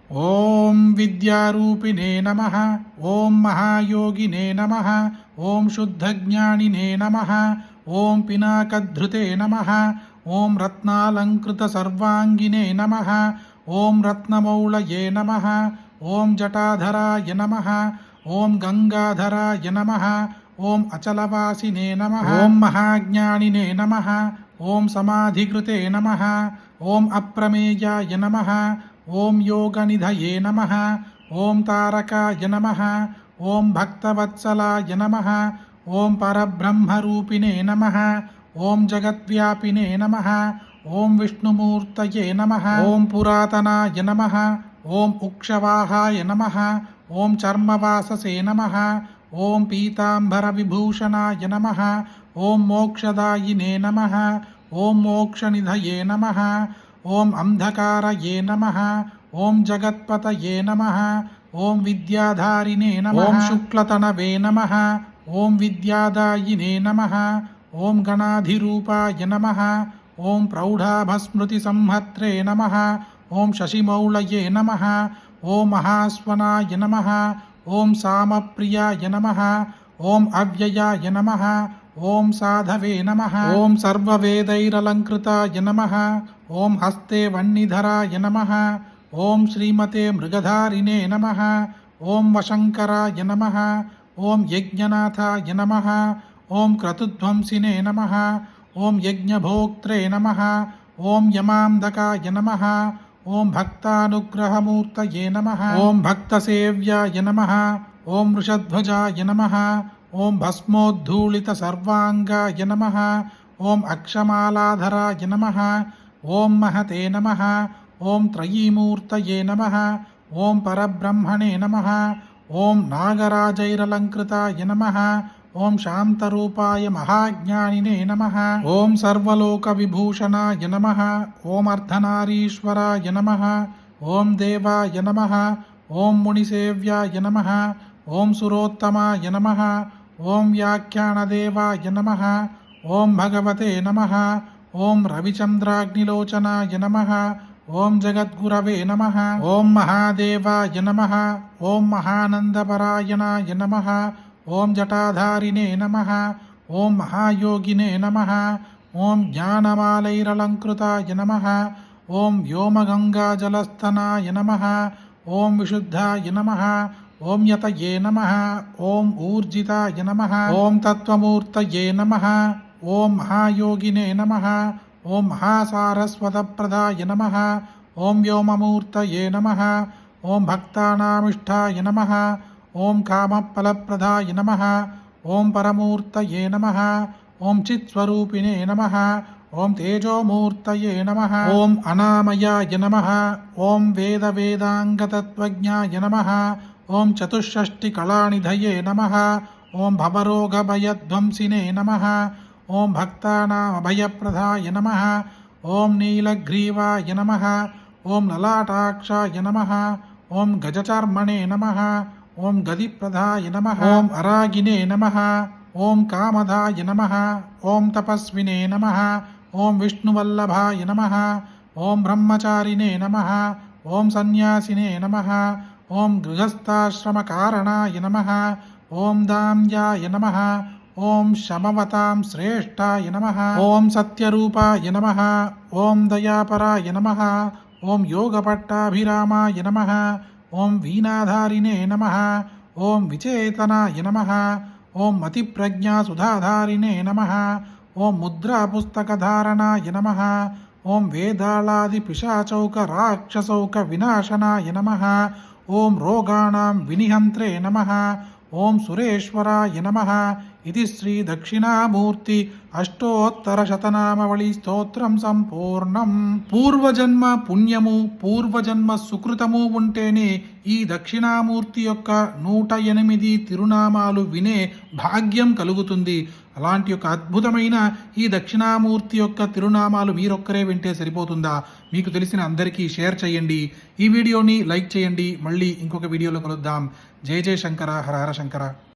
ఓం విద్యారూపిణే నమః. ఓం మహాయోగినే నమః. ఓం శుద్ధజ్ఞానినే నమః. ఓం పినాకధృతే నమః. ఓం రత్నాలంకృత సర్వాంగినే నమః. ఓం రత్నమౌళయే నమః. ఓం జటాధరాయ నమః. ఓం గంగాధరాయ నమః. ఓం అచలవాసినే నమః. ఓం మహాజ్ఞానినే నమః. ఓం సమాధికృతే నమః. ఓం అప్రమేయాయ నమః. ఓం యోగనిధయే నమః. ఓం తారకాయ నమః. ఓం భక్తవత్సలాయ నమః. ఓం పరబ్రహ్మరూపిణే నమః. ఓం జగద్వ్యాపినే నమః. ఓం విష్ణుమూర్తయే నమః. ఓం పురాతనాయ నమః. ఓం ఉక్షవాహాయ నమః. ఓం చర్మవాససే నమః. ఓం పీతాంబరవిభూషణాయ నమః. ఓం మోక్షదాయినే నమః. ఓం మోక్షనిధయే నమః. ఓం అంధకారయే నమః. ఓం జగత్పతయే నమః. ఓం విద్యాధారిణే నమః. ఓం శుక్లతనవే నమః. ఓం విద్యాదాయినే నమః. ఓం గణాధిరూపాయ నమః. ఓం ప్రౌఢాభస్మృతి సంహత్రే నమః. ఓం శశిమౌళయే నమః. ఓం మహాస్వనాయ నమః. ఓం సామప్రియాయ నమః. ఓం అవ్యయాయ నమః. ఓం సాధవే నమః. ఓం సర్వవేదైరలంకృతాయ నమః. ఓం హస్తే వన్నిధరాయ నమః. ఓం శ్రీమతే మృగధారిణే నమః. ఓం వశంకరాయ నమః. ఓం యజ్ఞనాథాయ నమః. ఓం క్రతుధ్వంసినే నమః. ఓం యజ్ఞభోక్త్రే నమః. ఓం యమాంధకాయ నమః. ఓం భక్తానుగ్రహమూర్తయే నమః. ఓం భక్తసేవ్యాయ నమః. ఓం వృషధ్వజాయ నమః. ఓం భస్మోద్ధూళిత సర్వాంగాయ నమః. ఓం అక్షమాలాధరాయ నమః. ఓం మహతే నమః. ఓం త్రయీమూర్తయే నమః. ఓం పరబ్రహ్మణే నమః. ఓం నాగరాజైరలంకృతాయ నమః. ఓం శాంతరూపాయ మహాజ్ఞానినే నమః. ఓం సర్వలోకవిభూషణాయ నమః. ఓం అర్ధనారీశ్వరాయ నమః. ఓం దేవాయ నమః. ఓం మునిసేవ్యాయ నమః. ఓం సురోత్తమాయ నమః. ఓం వ్యాఖ్యానదేవాయ నమః. ఓం భగవతే నమః. ఓం రవిచంద్రాగ్నిలోచనాయ నమః. ఓం జగద్గురవే నమః. ఓం మహాదేవాయ నమః. ఓం మహానందపరాయణాయ నమః. ఓం జటాధారిణే నమః. ఓం మహాయోగినే నమః. ఓం జ్ఞానమాలైరలంకృతాయ నమః. ఓం వ్యోమగంగాజలస్తనాయ నమః. ఓం విశుద్ధాయ నమః. ఓం యతయే నమః. ఓం ఊర్జితాయ నమః. ఓం తత్వమూర్తయే నమః. ఓం మహాయోగినే నమః. ఓం మహాసారస్వతప్రదాయ నమః. ఓం వ్యోమమూర్తయే నమః. ఓం భక్తానామిష్టాయ నమః. ఓం కామఫలప్రదాయ నమః. ఓం పరమూర్తయే నమః. ఓం చిత్స్వరూపిణే నమః. ఓం తేజోమూర్తయే నమః. ఓం అనామయాయ నమః. ఓం వేదవేదాంగతత్వజ్ఞాయ నమః. ఓం చతుషష్టికళానిధయే నమః. ఓం భవరోగభయధ్వంసినే నమః. ఓం భక్తానామభయప్రదాయ నమః. ఓం నీలగ్రీవాయ నమః. ఓం లలాటాక్షాయ నమః. ఓం గజచర్మణే నమః. ఓం గదిప్రదాయ నమః. ఓం అరాగినే నమః. ఓం కామదాయ నమః. ఓం తపస్వినే నమః. ఓం విష్ణువల్లభాయ నమః. ఓం బ్రహ్మచారిణే నమః. ఓం సన్యాసినే నమః. ఓం గృహస్థాశ్రమకారణాయ నమః. ఓం దామ్యాయ నమః. ఓం శమవతాం శ్రేష్ఠాయ నమః. ఓం సత్యరూపాయ నమః. ఓం దయాపరాయ నమః. ఓం యోగపట్టాభిరామాయ నమః. ఓం వీణాధారిణే నమః. ఓం విచేతనాయ నమః. ఓం మతిప్రజ్ఞాసుధాధారిణే నమః. ఓం ముద్రాపుస్తకధారణాయ నమః. ఓం వేదాళాదిపిశాచౌక రాక్షసౌక వినాశనాయ నమః. ఓం రోగాణాం వినిహంత్రే నమః. ఓం సురేశ్వరాయ నమః. ఇది శ్రీ దక్షిణామూర్తి అష్టోత్తరశతనామవళి స్తోత్రం సంపూర్ణం. పూర్వజన్మ పుణ్యము పూర్వజన్మ సుకృతము ఉంటేనే ఈ దక్షిణామూర్తి యొక్క 108 తిరునామాలు వినే భాగ్యం కలుగుతుంది. అలాంటి యొక్క అద్భుతమైన ఈ దక్షిణామూర్తి యొక్క తిరునామాలు మీరొక్కరే వింటే సరిపోతుందా? మీకు తెలిసిన అందరికీ షేర్ చేయండి. ఈ వీడియోని లైక్ చేయండి. మళ్ళీ ఇంకొక వీడియోలో కలుద్దాం. జయ జయ శంకర, హర హర శంకర.